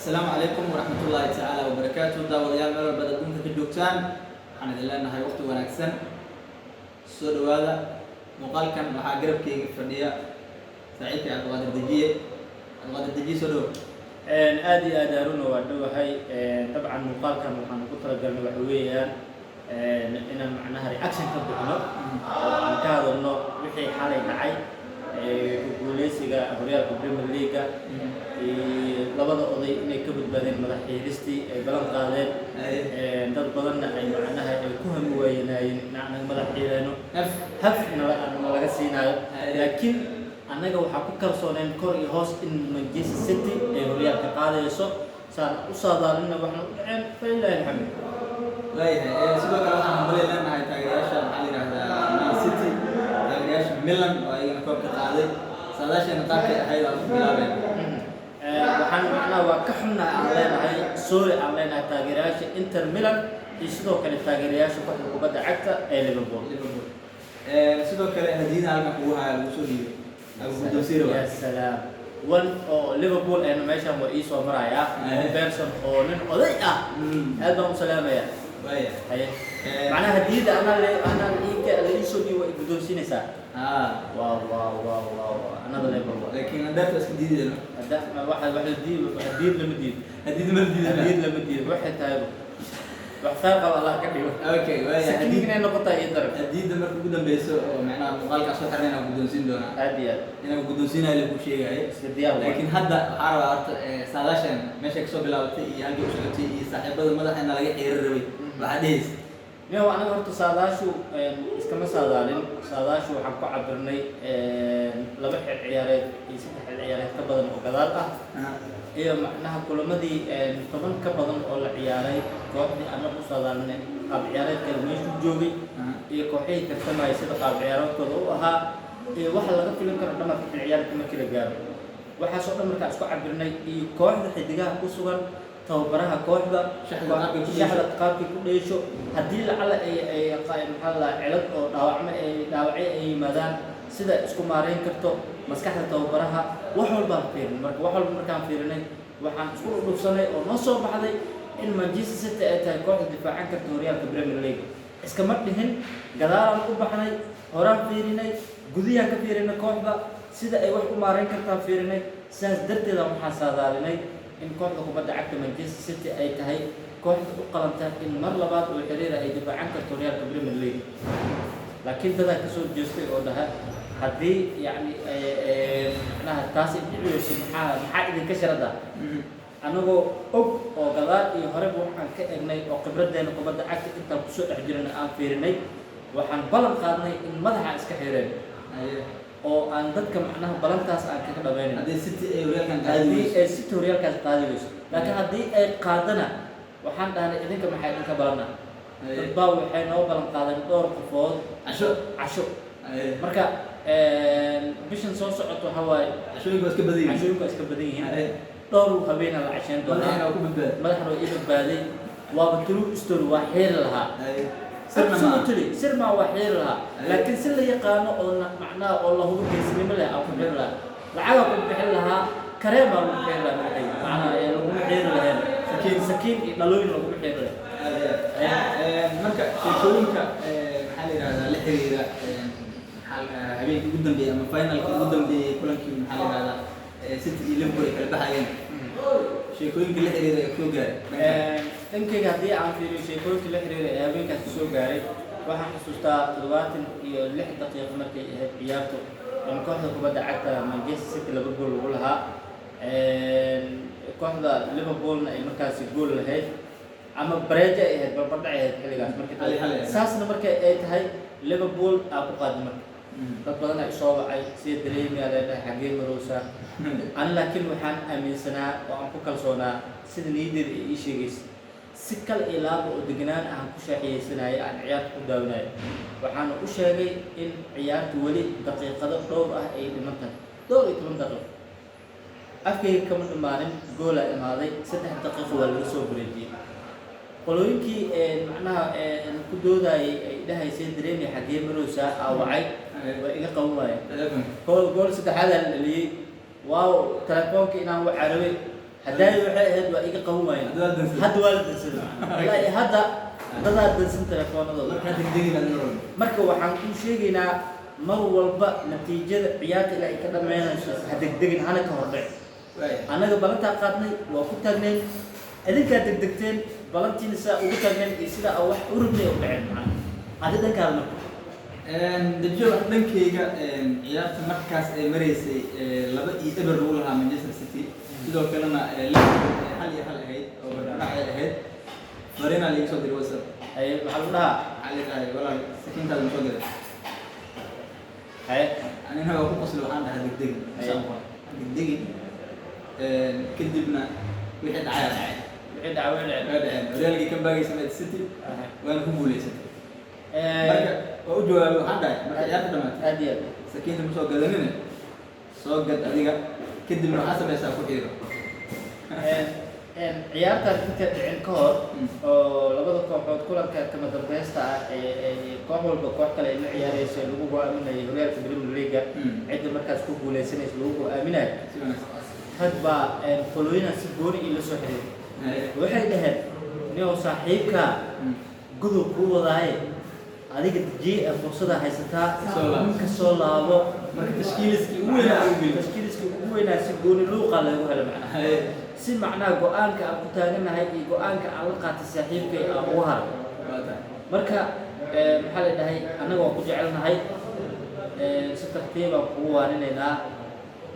السلام عليكم ورحمة الله تعالى وبركاته. داوديال ميل walba adduunka ka joogtaan waxaan idin leenahay waqti wanaagsan. soo dhawaada muuqaalkan waxaa garabkayga fadhiya saaxiibkay Cabdiqaadir Dejiye soo dhawo. aad iyo aad Haruna waa dhawahay. dabcan muuqaalkan waxaan ku talagalnay waxa weeyaan inaan macnaha reaction ka bixino oo aan ka hadalno wixii xalay dhacay guuleysiga horyaalka Premier League labada oday inay ka badbaadeen madax xiristii ay balan qaadeen dad badanna ay macnaha ay ku hami waayeen inaan madax xireeno haf laga siinayo laakiin annaga waxaa ku kalsooneen kor iyo hoos in Manchester City ay horyaalka qaadayso saan u saadaalina waxna u dhaceen faylahay xamid sidoo kale waxaan maleynaahay taageerayaasha maxaa la yiraahdaa Man City taageerayaasha Milan oo ayagana koobka qaaday saadaashana qaabkay ahayd aan ku bilaabeen waxaan macnaha waa ka xunnahay aan leenahay sorry aan leenahay taageerayaasha Inter Milan iyo sidoo kale taageerayaasha kooxda kubadda cagta ee Liverpool sidoo kale hadiyada halkan kugu haya lagu soo dhiibay يا سلام ون أو ليفربول أنا ماشي أبغى إيش ومرايا بيرسون أو نن أضيء هذا مسلمة يا هي معناها هديد أنا اللي يسوي بدون سينسا واو واو واو واو أنا ضد ليفربول لكن أداء بس جديد أداء واحد هديد لمديد واحد تايب وحساب الله كبير اوكي ويا هدينا نقطه يدر هديد marka ugu dambeeyso oo macnaha muuqaalka soo xirnayna guddoonsin doona inaan guddoonsinaayo ku sheegay laakiin hadda arwa arta saadaashan meesha ka soo bilaabatay iyo halkii u socotay iyo saaxiibada madaxeena laga xirir rabay waxa dhees niyo anaga horta saadaashu iskama saadaalin saadaashu waxaan ku cabirnay laba xil ciyaareed iyo saddex xil ciyaareed ka badan oo gadaal ah iyo macnaha kulamadii 10 ka badan oo la ciyaaray kooxdii ama u saadaalnay qaab ciyaareedka meeshu joogay iyo kooxihii tartamay sida qaab ciyaareedkooda u ahaa iyo waxa laga filan karo dhamarka ciyaarta markii la gaaro waxa soo dhan markaa isku cabirnay iyo kooxda xidigaha ku sugan tababaraha kooxda shaxda qaabkii ku dheesho haddii lacala ay maxaa la cilad oo dhaawacyo ay yimaadaan sida isku maareyn karto maskaxda tababaraha wax walba fiirin markaan fiirinay waxaan isku dhufsanay oo noo soo baxday in Manchester City ay tahay kooxda difaacan karta horyaalka Premier League iskama dhihin gadaalaan u baxnay horaan fiirinay gudiyaha ka fiirinay kooxda sida ay wax u maareyn kartaa fiirinay sidaas darteed waxaan saadaalinay in kooxda kubadda cagta Manchester City ay tahay kooxda u qalanta in mar labaad oo xiriir ay difaacan karto horyaalka Premier League laakiin dadka ka soo jeestay oo dhaha haddii yani macnaha taasi dhiciyso maxaa idinka sharada anagoo og oo gadaal iyo horeba waxaan ka egnay oo khibradeena kubadda cagta intaan kusoo dhex jirnay aan fiirinay waxaan ballan qaadnay in madaxa iska xireen oo aan dadka macnaha balantaas aan kaga dhameynay haddii City ay horyaalkaas qaadayso laakiin haddii ay qaadana waxaan dhahnay idinka maxay idinka balana dadbaa waxay noo ballan qaadeen dhowr qofood casho marka bishan soo socoto waxa waaye cashooyinku iska badan yihiin dhowr habeena la casheen doonaa madaxna ii badbaaday waaba true story waa xeer lahaa sirma waa xeer lahaa laakiin si la yaqaano oo macnaha oo la hubo geesinimo leh aan ku xeer lahaa lacaga ku bixin lahaa kareem baa lagu xeer lahaa macnaha lagu xeer lahayn sakiin iyo dhalooyin lagu xeer lahaa marka sheekooyinka maxaa la yiraahdaa la xiriira habeenkii ugu dambeeyay ama finalkii ugu dambeeyay kulankii maxaa la yiraahdaa City iyo Liverpool kala baxayeen sheekooyinka la xiriira ee soo gaaray dhankayga haddii aan fiiriyo sheekooyinka la xiriira ee habeenkaas soo gaaray waxaan xusuustaa 26 daqiiqo markay ahayd ciyaartu in kooxda kubadda cagta Manchester City laba gool lagu lahaa kooxda Liverpoolna ay markaasi gool lahayd ama bareejo ay ahayd barbardhac ay ahayd xilligaas markii saasna markay ay tahay Liverpool aa ku qaadi marka dad badan ay soo wacay sida dareemiya leedahay xagee maroosa aan laakiin waxaan aaminsanaa oo aan ku kalsoonaa sida niyadeeda ay ii sheegaysa si kal ilaaba oo deganaan aan ku shaaxiyeysanaayo aan ciyaarta ku daawanayo waxaan u sheegay in ciyaartu weli daqiiqado dhowr ah ay dhiman tahay 12 daqiiqo afkayga kama dhamaanin gool ay imaaday 3 daqiiqo waa laga soo bareejiyay qolooyinkii macnaha ku doodayay ay dhahaysay dareemiya xagee maroosa aawacay waa iga qaban waayeen gool saddexaad la dhaliyay waaw telefoonka inaan u carabay hadday waxay ahayd waa iga qaban waayeen hadda waa la dansan ilaa hadda dadaa dansan telefoonadooda marka waxaan kuu sheegaynaa mar walba natiijada ciyaarta ilaa ay ka dhammeynayso ha degdegin hana ka hordhac annaga balantaa qaadnay waa ku taagnayn adinkaa degdegteen balantiina saa ugu taagnayn iyo sida aa wax u rabnay u dhaceen macana hadda dhankaada marka dajo dhankayga ciyaarta markaas ay maraysay 2-0 lagu lahaa Manchester City sidoo kalena hal iyo hal ahayd oo barbarac ay ahayd marina liiga soo diray wasar ay waxa la dhahaa cali ay walaal sakintaada ma soo diray ay anina waa ku qoslo waxaan dhahay degdeg degdeg kadibna wixii dhacay reelkii ka baagaysa Man City waan ku guuleysatay marka oo u jawaabay waxaan dhahay marka ciyaarta dhamaatay aad iyo aad sakiinta ma soo gadanine soo gad adiga kadibna waxaa samaysaa ku xiiro ciyaartan inta dhicin ka hor oo labada kooxood kulanka kama dambaysta ah ee koox walba koox kale ay la ciyaarayso lagu go'aaminayo horyaalka Premier League cidda markaas ku guuleysanaysa lagu go'aaminayo had baa folowina si gooni ila soo xiriiray waxay dhaheen inuu saaxiibka gudub ku wadaaye adiga dajiyay fursada haysataa ka soo laabo marka tashkiiliskii ugu weynaa si gooni luuqa lagu helo macnaha si macnaha go'aanka aan ku taaganahay iyo go'aanka aan la qaatay saaxiibkay aan ugu haro marka maxaa la dhahay annaga waan ku jecelnahay si tartiib aan kugu waarinaynaa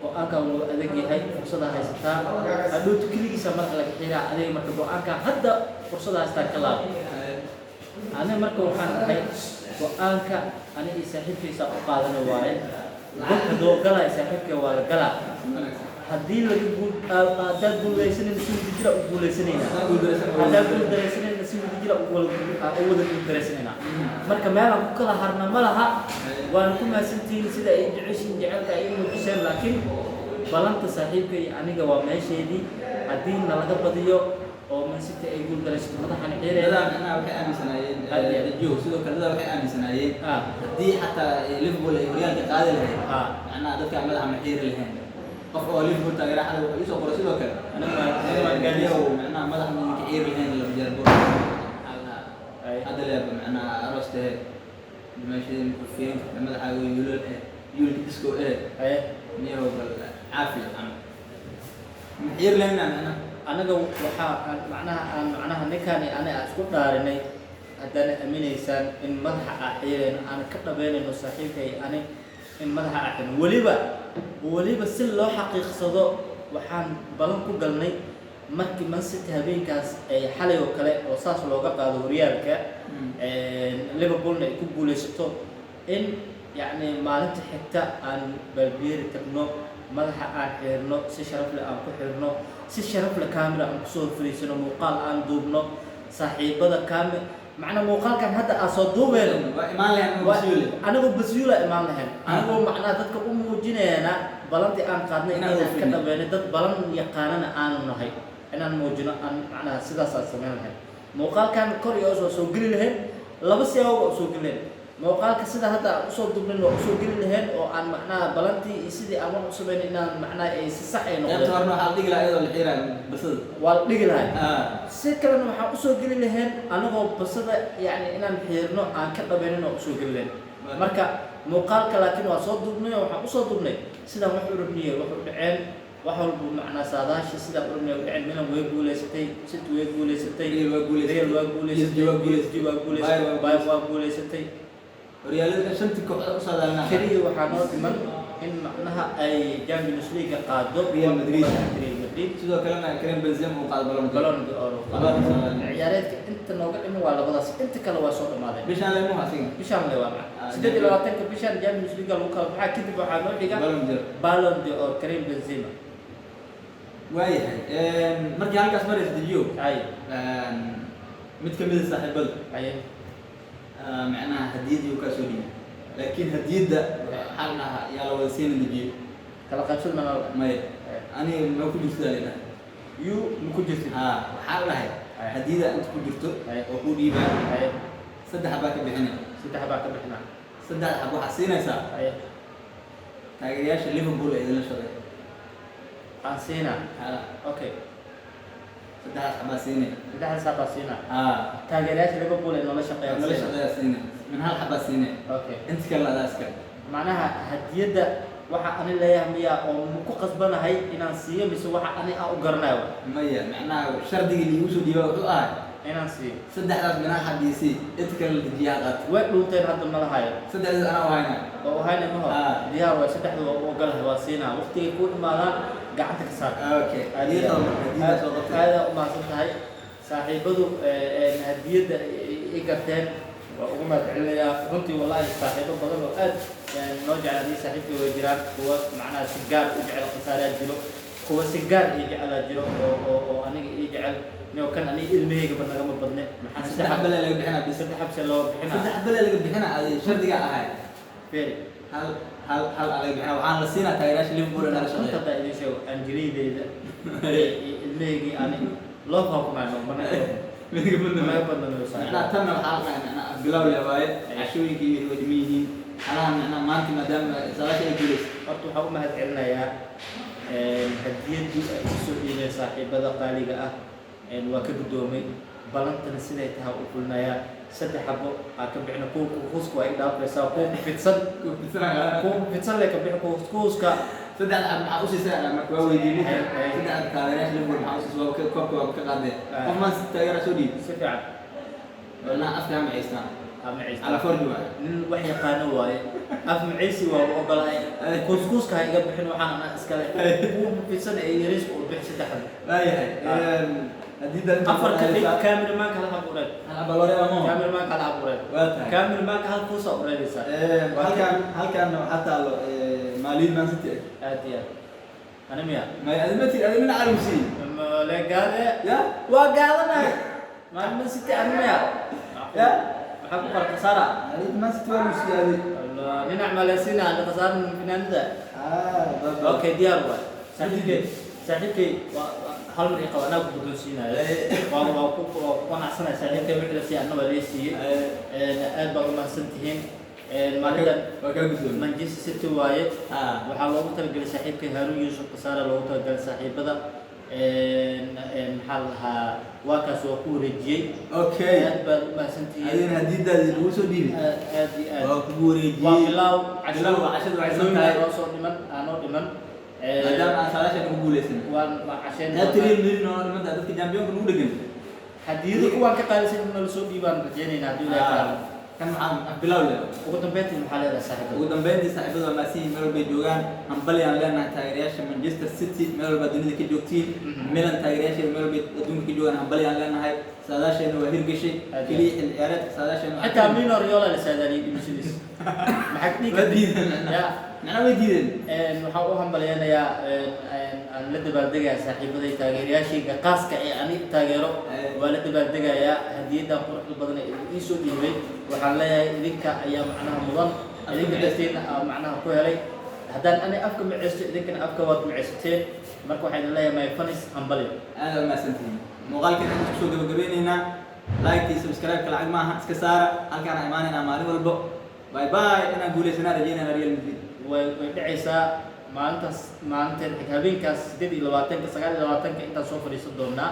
go'aankan wuu adag yahay fursada haysataa hadhowtu keligiisa madax laga xiraa adiga marka go'aanka hadda fursada haystaa ka laabo أنا مركب وحنا هاي وأنك أنا يسحبك سأقاضنا واي قلت دو قلا يسحبك ولا قلا هدي اللي يقول هذا يقول ليسن نسيب تجرا يقول ليسنينا هذا يقول ليسن نسيب تجرا يقول أول يقول ليسنينا مركب ما لهم كلا هرنا ما لها وأنا كم سنتين سيدا يعيشين جعلك أيام الحسين لكن بلنت صاحبك أنا جوا ماشي دي الدين نلقى بديو oo Man City ay guul galayso madaxan ciyaarada ana waxay aaminsanaayeen dajo sidoo kale dadka waxay aaminsanaayeen hadii xataa Liverpool ay horyaalka qaadi lahayd macna dadka madaxa ma xiiri lahayn qof oo Liverpool taageera xalay wuxuu soo qoray sidoo kale ana gaadiyo macna madaxa ma xiiri lahayn la jarbo hada la macna aroste dimashin ku fiin madaxa yulul disco niyo bal caafi ama xiiri lahayn ana anaga waxa macnaha ninkani ana isku dhaarinay hadana aaminaysaan in madaxa aaxireen aan ka dhabeynayno saaxiibkay ani in madaxa aaxireen waliba si loo xaqiiqsado waxaan balan ku galnay markii Man City habeenkaas ay xalay oo kale oo saas looga qaado horyaalka Liverpool ay ku guuleysato in yani maalinta xigta aan balbiiri tagno madaxa aan xirno si sharaf leh aan ku xirno si sharaf leh kaamira aan ku soo fariisano muuqaal aan duubno saaxiibada kaamir macna muuqaalkan hadda aan soo duubeyno waa imaan lahayn anigu basuula imaan lahayn anigu macna dadka u muujinayna balanti aan qaadnay inaan ka dhabeynay dad balan yaqaanana aan nahay inaan muujino aan macna sidaas aan sameyn lahayn muuqaalkan kor iyo soo geli lahayn laba si oo soo gelin muuqaalka sida hadda usoo dubnin oo usoo geli lahayn oo aan macnaha balantii iyo sidii aan wax u sameyn inaan macnaha ay si sax ay noqdeen inta horna waxa dhigi lahayd oo la xiraa basada waa dhigi lahayd si kalena waxa usoo geli lahayn anagoo basada yani inaan xiirno aan ka dhabeeyno oo usoo geli lahayn marka muuqaalka laakiin waa soo dubnay oo waxa usoo dubnay sidaan wax u rabniyay wax u dhaceen wax walba macnaha saadaashi sida u rabnay u dhaceen Milan way guuleysatay City way guuleysatay Real way guuleysatay Bayern way guuleysatay horyaalada shantii kooxood u saadaalna kaliya waxaa noo dhiman in macnaha ay Champions League qaado Real Madrid sidoo kalena Karim Benzema uu qaado Ballon d'Or ciyaareedka inta nooga dhiman waa labadaas inta kale waa soo dhamaadeen bishaan le waa 28 bishaan Champions League lagu kala baxaa kadib waxaa noo dhiga Ballon d'Or Karim Benzema waayahay markii halkaas maraysa dajiyo mid kamid ah saaxiibada معناها هدية وكاسولين لكن هدية حالنا يا لو سين النجيب كلا قبل ما ما أنا ما كنت جالس لنا يو ما كنت جالس حالنا هاي هدية أنت كنت جرت وقولي بقى سد حباك بحنا سد حبو حسينا سا تاجياش ليفربول إذا لا شرط حسينا أوكي saddexdaas xabaa siinay saddexdaas xabaa siinaa haa taageerayaasha Liverpool ee nolosha shaqeeya nolosha shaqeeya siinay min hal xabaa siinay okay inta kale adaaska macnaha hadiyada waxa ani leeyahay miya oo ku qasbanahay inaan siiyo mise waxa ani aan u garanayo maya macnaha shardiga liigu soo dhiibay wuxuu ahay inaan siiyo saddexdaas min hal xabiisi inta kale la dejiyaa qaat way dhunteen hadda ma lahayo saddexdaas anaa wahayna oo hayna ma ho diyaar way saddexda oo ogolahay waa siinaa waqtiga ku imaadaan gacanta ka saar okay hadiyada soo qabtay aada u mahadsan tahay saaxiibadu hadiyada ay garteen waa ugu mahadcelinayaa runtii wallahi saaxiibo badan oo aad noo jecel haddii saaxiibkii way jiraan kuwa macnaha si gaar u jecel khasaaraa jiro kuwa si gaar ii jecelaa jiro oo aniga ii jecel inuu kan aniga ilmahaygaba nagama badne maxaa saddex bale laga bixinaa bis saddex xabse loo bixinaa saddex bale laga bixinaa adi shardiga ahay feri hal laga bixinaa waxaan la siinaa taageerayaasha Liverpool ee nala shaqeeya hadda idin sheego anjiliideyda ilmahaygii ani loo xukumaano mana midka badna macnaha tanna waxaa macnaha bilow leh waaye cashooyinkii way dhiman yihiin halahan macnaha maanta maadaama salaasha ay guulayso horta waxaa u mahadcelinayaa hadiyadii ay kusoo dhiibeen saaxiibada qaaliga ah waa ka guddoomay balantana siday tahay u fulinayaa saddex xabo aa ka bixina kuwa kuuska waa i dhaafaysaa kuwa fidsan le ka bixi kuuska saddex maxaa u siisay marka waa weydiinay saddex taageerayaasha Liverpool maxaa u siisay waa koobka waa ka qaadeen qof maan taageera soo dhiib si fiican wala afka ma haystaan ama على فرد واحد nin wax yaqaano waaye af maciisi waa u ogolahay kuuskuuska ha iga bixin waxaan ana iskale kuwa fidsan ee yariis u bixi saddexda waayahay hadii afar ka dhig cameraman kala abuuray cameraman kala abuuray cameraman hal kuusa u reebisa halkan hataa maalin man city aadiya ana miya ma admati admin arumsi le gaade ya waa gaadanay man city ana miya ya maxaa ku farqa sara man city waa musiyadi allah ninac malesina ana qasaan finaanada okay diyaar waa saaxiibkay hal mar ay qabanaa ku guddoonsiinaayo waa ku qanacsanay saaxiibkay wixii la siiyay annaba leesiiyey aad baa u mahadsan tihiin maalintan waa ka guddoon Manchester City waaye waxaa loogu talagalay saaxiibkay Harun Yusuf Qasaara loogu talagalay saaxiibada maxaa lahaa waa kaas waa ku wareejiyey okay aad baa u mahadsan tihiin adin hadiidaadii lagu soo dhiibay aad iyo aad waa ku wareejiyey waa bilaaw cashada waxay tahay oo soo dhiman aanoo dhiman maadaama aan salaasha ugu guuleysan waan casheen tiri milin oo dhimanta dadka championka ugu dhagan hadiyada kuwaan ka qaalisan in la soo dhiibaan rajeynaynaa haddii la yaqaan kan maxaa bilow leh ugu dambeyntii maxaa leedahay saaxiibada ugu dambeyntii saaxiibada waa maasiin meel walbay joogaan hambali aan leenahay taageerayaasha Manchester City meel walba dunida ka joogtiin Milan taageerayaasha meel walba adduunka ka joogaan hambali aan leenahay saadaasheena waa hirgashay kaliya xil ciyaareedka saadaasheena xitaa Mino Raiola la saadaaniyay dhimashadiisa maxaa ka dhigay ya macna way diideen waxaa u hambaleynayaa aan la dabaaldegayaa saaxiibaday taageerayaashayga qaaska ee ani taageero waa la dabaaldegayaa hadiyadan quruxda badan ee ii soo dhiibay waxaan leeyahay idinka ayaa macnaha mudan idinka darteedna macnaha ku helay haddaan ani afka maceysto idinkana afka waad maceysateen marka waxaan leeyahay my fanis hambali aad ma santiin muuqaalkan inta kusoo gabagabeynaynaa like iyo subscribe ka lacag maaha iska saara halkaan imaanaynaa maalin walbo bye bye inaan guuleysanaa rajeynaa Real Madrid way dhacaysaa maalintan habeenkaas 28 intaan soo fadhiisan doonaa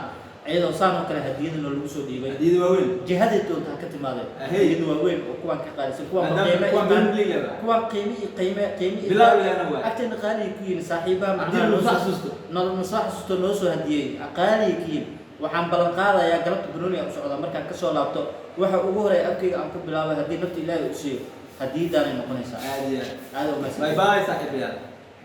iyadoo saan oo kale hadiyada lagu soo dhiibay hadiyada waaweyn jihada doonta ka timaadeen hadiyada waaweyn oo kuwan ka qaalisan kuwan qiime bilaw leena waa agteena qaali ku yihiin saaxiibaha macnaha noo soo xasuusto noo soo hadiyay qaali ku yihiin waxaan balan qaadayaa galabta Brunei u socda markaan ka soo laabto waxa ugu horeeya afkayga aan ku bilaabay hadii nafta Ilaahay u siiyo hadiyadaan ay noqonaysaa aad iyo aad u mahadsan bye bye saaxiibayaal